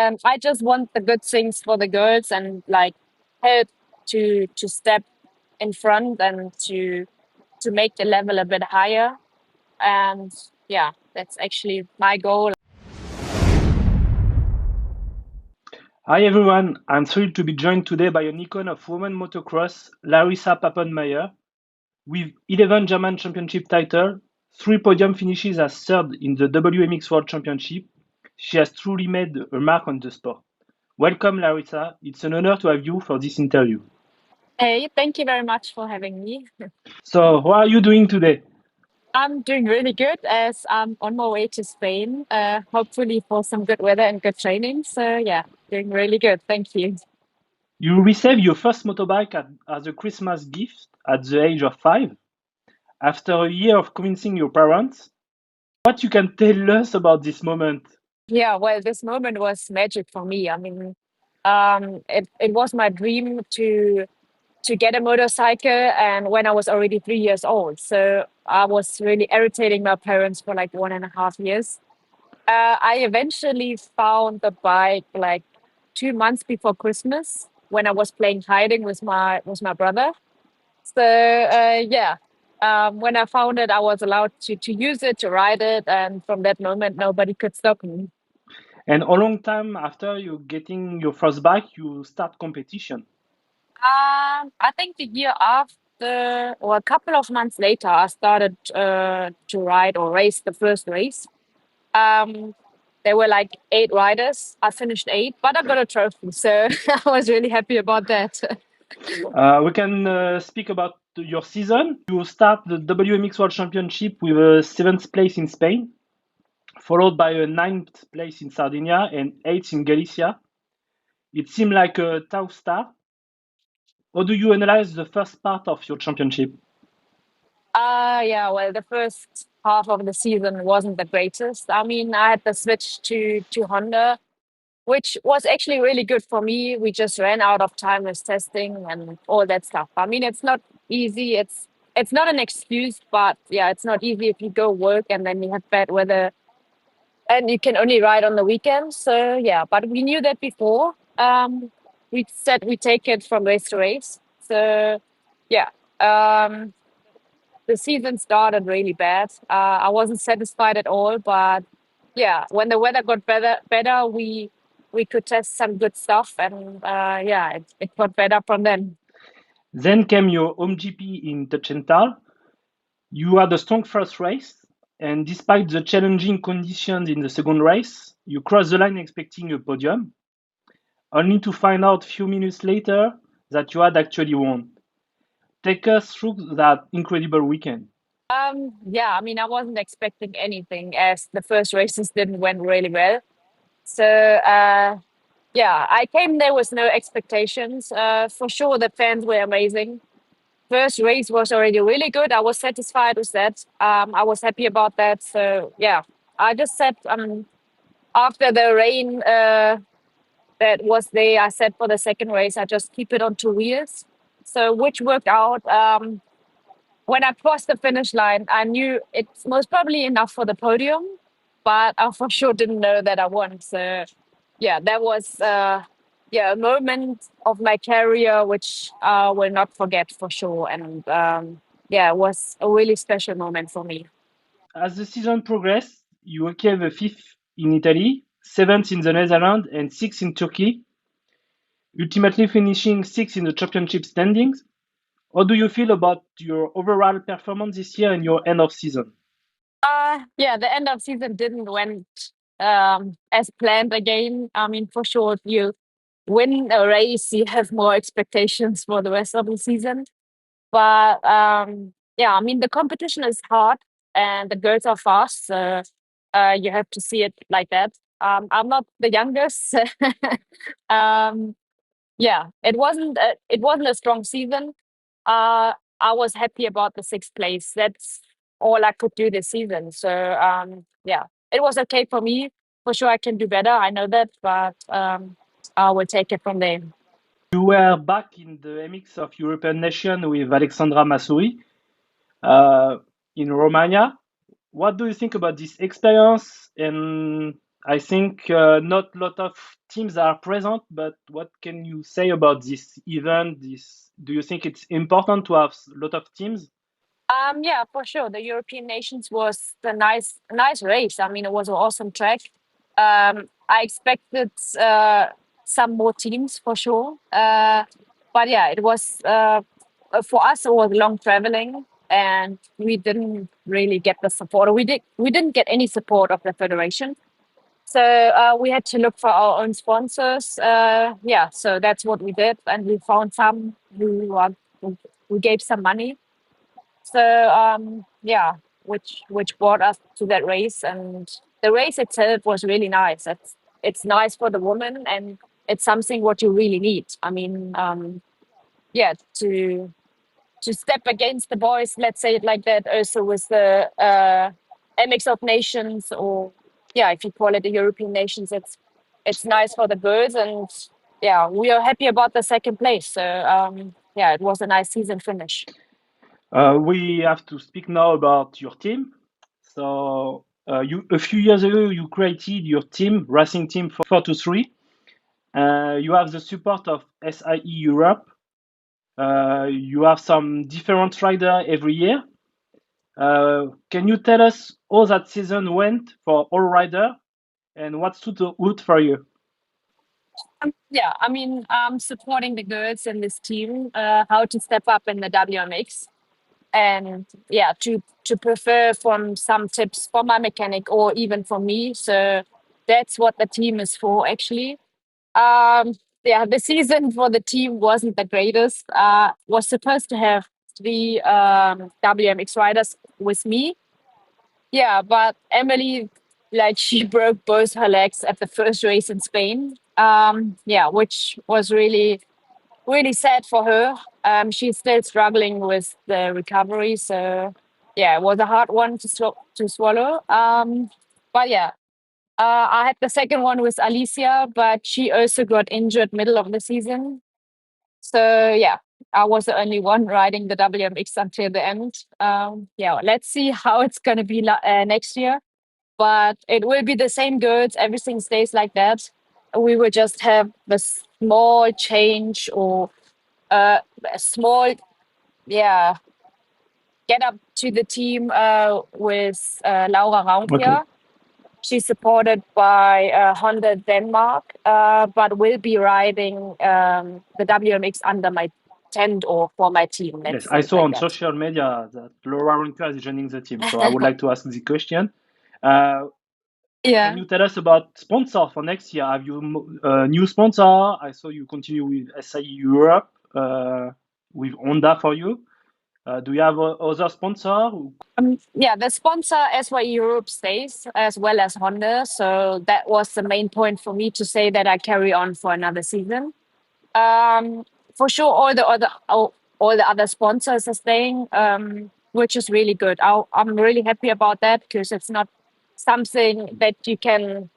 I just want the good things for the girls and like help to step in front and to make the level a bit higher. And yeah, that's actually my goal. Hi everyone, I'm thrilled to be joined today by an icon of women motocross, Larissa Papenmeier. With 11 German championship titles, 3 podium finishes as third in the WMX World Championship, she has truly made a mark on the sport. Welcome Larissa, it's an honor to have you for this interview. Hey, thank you very much for having me. So, how are you doing today? I'm doing really good as I'm on my way to Spain, hopefully for some good weather and good training. So yeah, doing really good. Thank you. You received your first motorbike as a Christmas gift at the age of 5. After a year of convincing your parents, what you can tell us about this moment? Yeah, well, this moment was magic for me. I mean, it was my dream to get a motorcycle, and when I was already 3 years old, so I was really irritating my parents for like 1.5 years. I eventually found the bike like 2 months before Christmas when I was playing hiding with my brother. So yeah, when I found it, I was allowed to use it, to ride it, and from that moment, nobody could stop me. And a long time after you getting your first bike, you start competition. I think the year after, or a couple of months later, I started to ride or race the first race. Um, there were like 8 riders. I finished eight, but I got a trophy, so I was really happy about that. We can speak about your season. You start the WMX World Championship with a seventh place in Spain, followed by a ninth place in Sardinia and eighth in Galicia. It seemed like a tough start. How do you analyze the first part of your championship? Yeah, well, the first half of the season wasn't the greatest. I mean, I had the switch to Honda, which was actually really good for me. We just ran out of time with testing and all that stuff. I mean, it's not easy. It's not an excuse, but yeah, it's not easy if you go work and then you have bad weather and you can only ride on the weekends. So yeah, but we knew that before. We said we take it from race to race. So yeah, um, the season started really bad. I wasn't satisfied at all, but yeah, when the weather got better, we could test some good stuff, and yeah, it got better from then. Then came your home GP in Tuchental. You had a strong first race, and despite the challenging conditions in the second race, you crossed the line expecting a podium, only to find out a few minutes later that you had actually won. Take us through that incredible weekend. Yeah, I mean, I wasn't expecting anything as the first races didn't went really well. So yeah, I came there with no expectations. For sure, the fans were amazing. First race was already really good. I was satisfied with that. I was happy about that. So yeah, I just said after the rain that was there, I said for the second race, I just keep it on 2 wheels. So which worked out. When I crossed the finish line, I knew it's most probably enough for the podium, but I for sure didn't know that I won. So yeah, that was yeah, a moment of my career which I will not forget for sure. And yeah, it was a really special moment for me. As the season progressed, you came fifth in Italy, seventh in the Netherlands, and sixth in Turkey, ultimately finishing sixth in the championship standings. How do you feel about your overall performance this year and your end of season? Yeah, the end of season didn't went as planned again. I mean, for sure, you win a race, you have more expectations for the rest of the season. But yeah, I mean, the competition is hard and the girls are fast. So you have to see it like that. I'm not the youngest. um, yeah, it wasn't a strong season. I was happy about the sixth place. That's all I could do this season. So yeah, it was okay for me. For sure, I can do better. I know that, but I will take it from there. You were back in the MX of European Nation with Alexandra Masuri uh, in Romania. What do you think about this experience? And I think not lot of teams are present, but what can you say about this event? Do you think it's important to have a lot of teams? Yeah, for sure. The European nations was a nice race. I mean, it was an awesome track. I expected some more teams for sure. But yeah, it was for us. It was long traveling, and we didn't really get the support. Or we didn't get any support of the federation. So we had to look for our own sponsors. Yeah, so that's what we did, and we found some who gave some money. So yeah, which brought us to that race, and the race itself was really nice. It's nice for the woman, and it's something what you really need. I mean, yeah, to step against the boys, let's say it like that. Also with the MX of nations, or yeah, if you call it the European nations, it's nice for the girls, and yeah, we are happy about the second place. So yeah, it was a nice season finish. We have to speak now about your team. So you a few years ago you created your team, racing team 423. You have the support of SIE Europe. You have some different rider every year. Can you tell us how that season went for all rider and what stood out for you? Yeah, I mean, I'm supporting the girls in this team, how to step up in the WMX, and yeah, to prefer from some tips for my mechanic or even for me. So that's what the team is for, actually. Um, yeah, the season for the team wasn't the greatest. Was supposed to have three WMX riders with me. Yeah, but Emily, like, she broke both her legs at the first race in Spain. Yeah, which was really sad for her. She's still struggling with the recovery, so yeah, it was a hard one to swallow. But yeah, I had the second one with Alicia, but she also got injured middle of the season. So yeah, I was the only one riding the WMX until the end. Yeah, let's see how it's gonna be next year. But it will be the same goods. Everything stays like that. We will just have a small change, or a small, yeah, get up to the team with Laura Okay. Raunkier. She's supported by Honda Denmark, but will be riding the WMX under my tent or for my team. Yes, Let's I say it saw like on that. social media that Laura Rinka is joining the team. So I would like to ask the question. Uh, can Yeah. you tell us about sponsor for next year? Have you a new sponsor? I saw you continue with SIE Europe with Honda for you. Do you have other sponsor? Yeah, the sponsor SYE Europe stays as well as Honda. So that was the main point for me to say that I carry on for another season. For sure, all the other sponsors are staying, which is really good. I'm really happy about that because it's not something that you can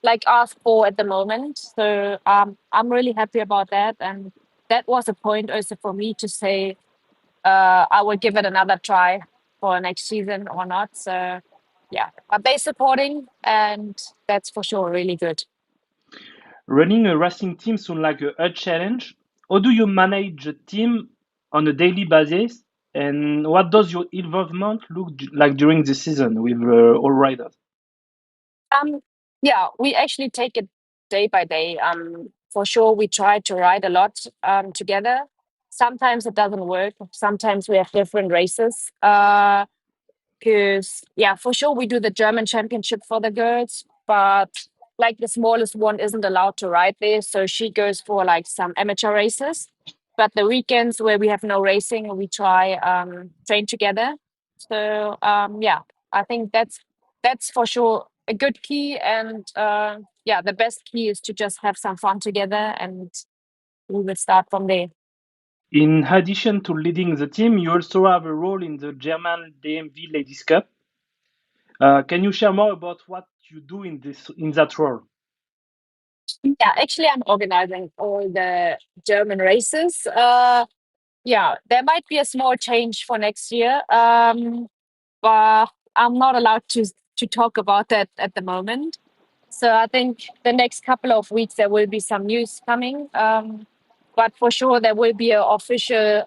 like ask for at the moment. So I'm really happy about that, and that was a point also for me to say I will give it another try for next season or not. So yeah, but they supporting, and that's for sure really good. Running a racing team sounds like a challenge. How do you manage a team on a daily basis? And what does your involvement look like during the season with all riders? Um, yeah, we actually take it day by day. For sure, we try to ride a lot together. Sometimes it doesn't work. Sometimes we have different races. Because yeah, for sure we do the German championship for the girls, but like the smallest one isn't allowed to ride there, so she goes for like some amateur races. But the weekends where we have no racing, we try train together. So yeah, I think that's for sure a good key, and yeah, the best key is to just have some fun together, and we will start from there. In addition to leading the team, you also have a role in the German DMV Ladies Cup. Can you share more about what you do in that role? Yeah, actually, I'm organizing all the German races. Yeah, there might be a small change for next year, but I'm not allowed to talk about that at the moment. So I think the next couple of weeks there will be some news coming. But for sure there will be an official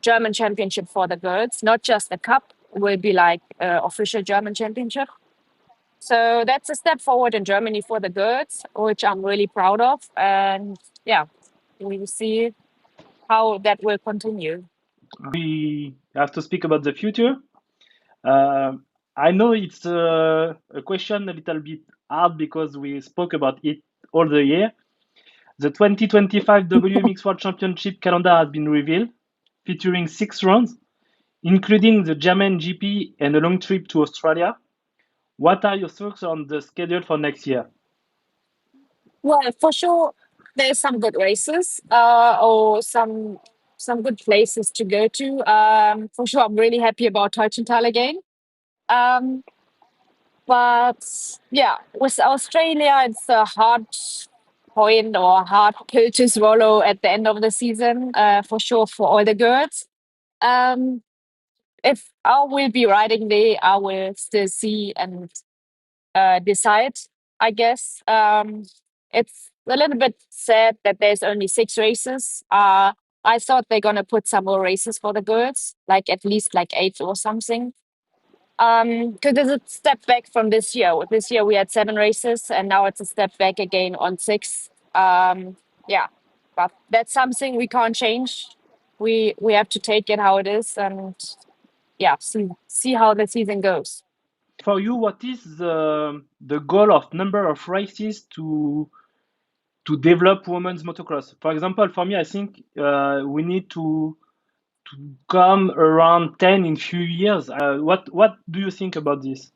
German championship for the girls, not just a cup. It will be like official German championship. So that's a step forward in Germany for the girls, which I'm really proud of. And yeah, we will see how that will continue. We have to speak about the future. Uh, I know it's a question a little bit hard because we spoke about it all the year. The 2025 WMX World Championship calendar has been revealed, featuring 6 rounds, including the German GP and a long trip to Australia. What are your thoughts on the schedule for next year? Well, for sure, there's some good races or some good places to go to. For sure, I'm really happy about Teutschenthal again. Um, but yeah, with Australia, it's a hard point or a hard pill to swallow at the end of the season, for sure, for all the girls. Um, if I will be riding there, I will still see and decide, I guess. It's a little bit sad that there's only 6 races. I thought they're gonna put some more races for the girls, like at least like 8 or something. Because it's a step back from this year. This year we had 7 races, and now it's a step back again on 6. Yeah, but that's something we can't change. We have to take it how it is, and yeah, see how the season goes. For you, what is the goal of number of races to develop women's motocross? For example, for me, I think we need to come around 10 in few years. What do you think about this?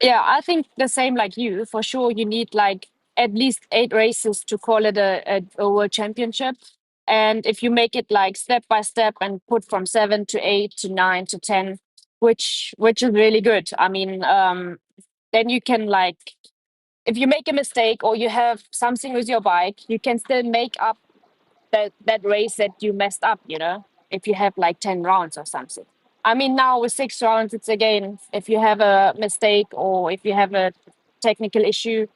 Yeah, I think the same like you. For sure, you need like at least 8 races to call it a world championship. And if you make it like step by step and put from 7 to 8 to 9 to 10, which is really good. I mean, then you can like if you make a mistake or you have something with your bike, you can still make up that race that you messed up, if you have like 10 rounds or something. I mean, now with 6 rounds, it's again, if you have a mistake or if you have a technical issue,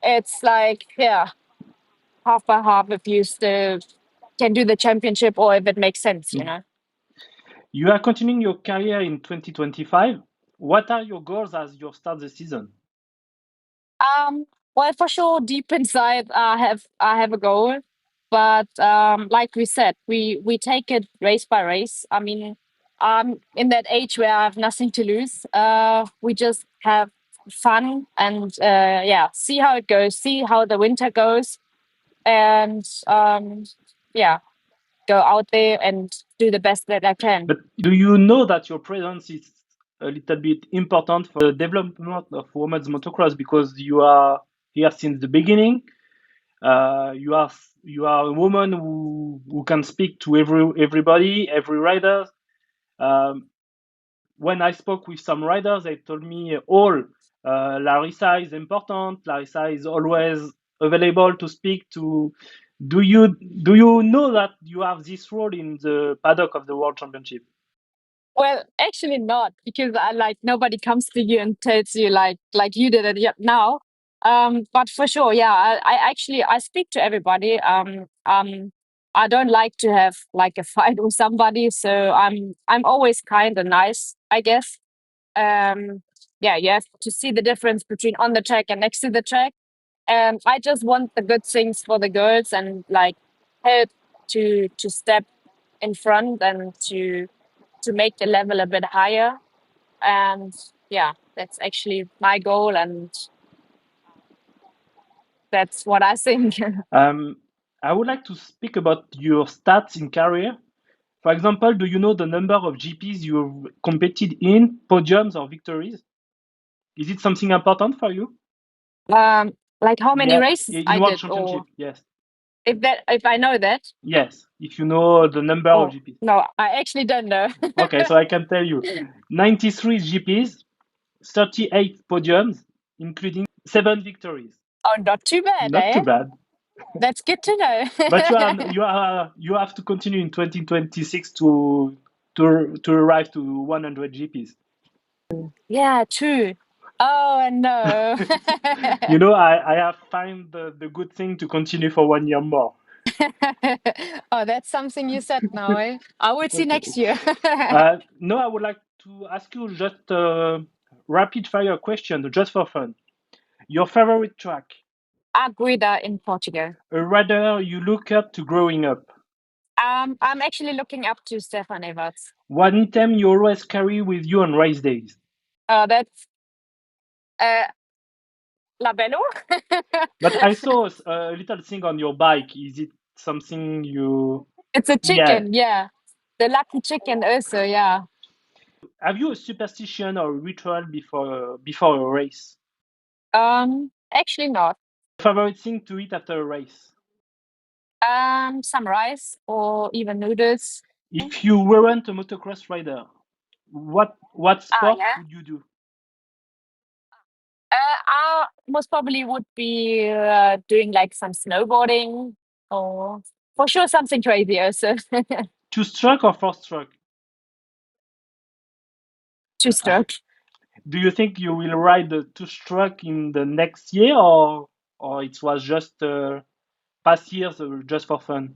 it's like, yeah, half by half if you still can do the championship or if it makes sense. You are continuing your career in 2025. What are your goals as you start the season? Um, well, for sure, deep inside, I have a goal, but like we said, we take it race by race. I mean, in that age where I have nothing to lose. We just have fun and yeah, see how it goes, see how the winter goes, and yeah, go out there and do the best that I can. But do you know that your presence is a little bit important for the development of women's motocross because you are here since the beginning? You are a woman who can speak to everybody, every rider. Um, when I spoke with some riders, they told me all Larissa is important. Larissa is always available to speak to. Do you know that you have this role in the paddock of the World Championship? Well, actually not, because I like nobody comes to you and tells you like you did it yet now. But for sure, yeah, I actually I speak to everybody. I don't like to have like a fight with somebody, so I'm always kind and nice, I guess. Yeah, you have to see the difference between on the track and next to the track. And I just want the good things for the girls and like help to step in front and to make the level a bit higher. And yeah, that's actually my goal, and that's what I think. Um, I would like to speak about your stats in career. For example, do you know the number of GPs you've competed in, podiums or victories? Is it something important for you? Like how many Yeah, races in I World did, Championship, or yes. if I know that. Yes, if you know the number of Oh GPs. no, I actually don't know. Okay, so I can tell you 93 GPs, 38 podiums, including 7 victories. Oh, not too bad, Not too eh? bad. That's good to know. But you have to continue in 2026 to arrive to 100 GPs. Yeah, true. Oh no. I have found the good thing to continue for 1 year more. Oh, that's something you said now, eh? I will see Okay. next year. Now I would like to ask you just a rapid fire question, just for fun. Your favorite track, Aguida in Portugal. a rider you look up to growing up, I'm actually looking up to Stefan Everts. one item you always carry with you on race days. That's uh, Labello. But I saw a little thing on your bike. Is it something you? It's a Yeah. chicken, yeah. The lucky chicken also, yeah. Have you a superstition or ritual before a race? Actually not. Favorite thing to eat after a race? Some rice or even noodles. If you weren't a motocross rider, what Ah, sport yeah. would you do? I most probably would be doing like some snowboarding or for sure something crazy also. Two stroke or four stroke? Two stroke. Do you think you will ride the two stroke in the next year, or it was just past years just for fun?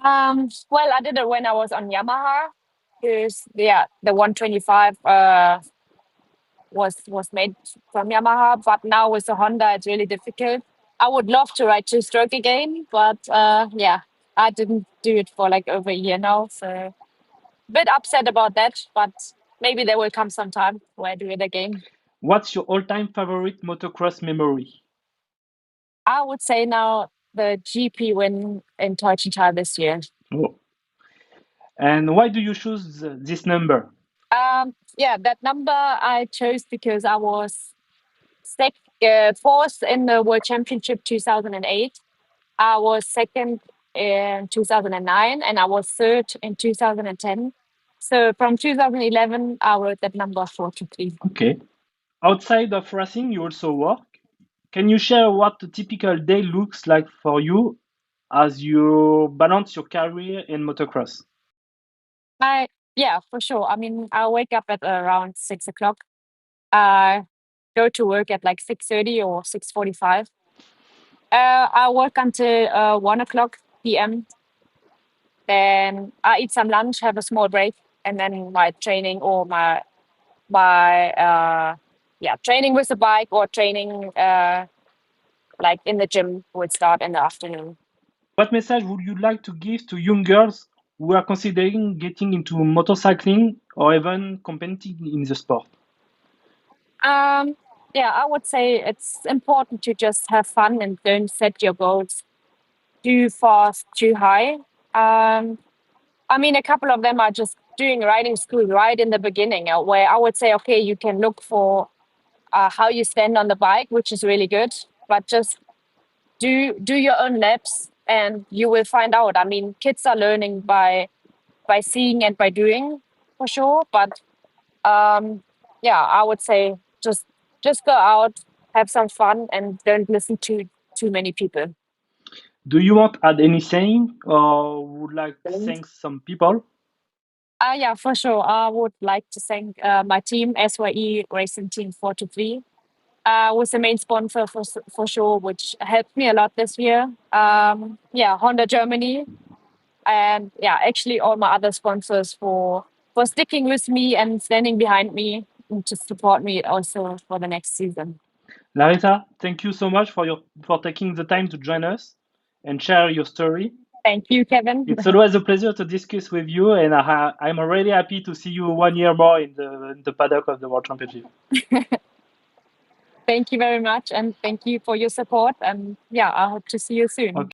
Well, I did it when I was on Yamaha. Because yeah, the 125 was made from Yamaha, but now with the Honda, it's really difficult. I would love to ride two stroke again, but yeah, I didn't do it for like over a year now, so bit upset about that. But maybe there will come some time where I do it again. What's your all-time favorite motocross memory? I would say now the GP win in Teutschenthal this year. Oh. And why do you choose this number? Yeah, that number I chose because I was fourth in the World Championship 2008. I was second in 2009 and I was third in 2010. So from 2011, I wrote that number 43. Okay. Outside of racing, you also work. Can you share what a typical day looks like for you as you balance your career in motocross? I Yeah, for sure. I mean, I wake up at around 6 o'clock. I go to work at like 6:30 or 6:45. I work until 1 o'clock p.m. Then I eat some lunch, have a small break, and then my training or my yeah, training with the bike or training like in the gym would start in the afternoon. What message would you like to give to young girls who are considering getting into motorcycling or even competing in the sport? Um, yeah, I would say it's important to just have fun and don't set your goals too fast, too high. I mean, a couple of them are just doing riding school right in the beginning, where I would say, okay, you can look for how you stand on the bike, which is really good, but just do your own laps and you will find out. I mean, kids are learning by seeing and by doing for sure, but yeah, I would say just go out, have some fun, and don't listen to too many people. Do you want to add any saying or would like to thank some people? Yeah, for sure. I would like to thank my team, SYE Racing Team 43, was the main sponsor for sure, which helped me a lot this year. Yeah, Honda Germany, and yeah, actually all my other sponsors for sticking with me and standing behind me and to support me also for the next season. Larissa, thank you so much for taking the time to join us and share your story. Thank you, Kevin. It's always a pleasure to discuss with you, and I'm already happy to see you 1 year more in the paddock of the World Championship. Thank you very much, and thank you for your support. And yeah, I hope to see you soon. Okay.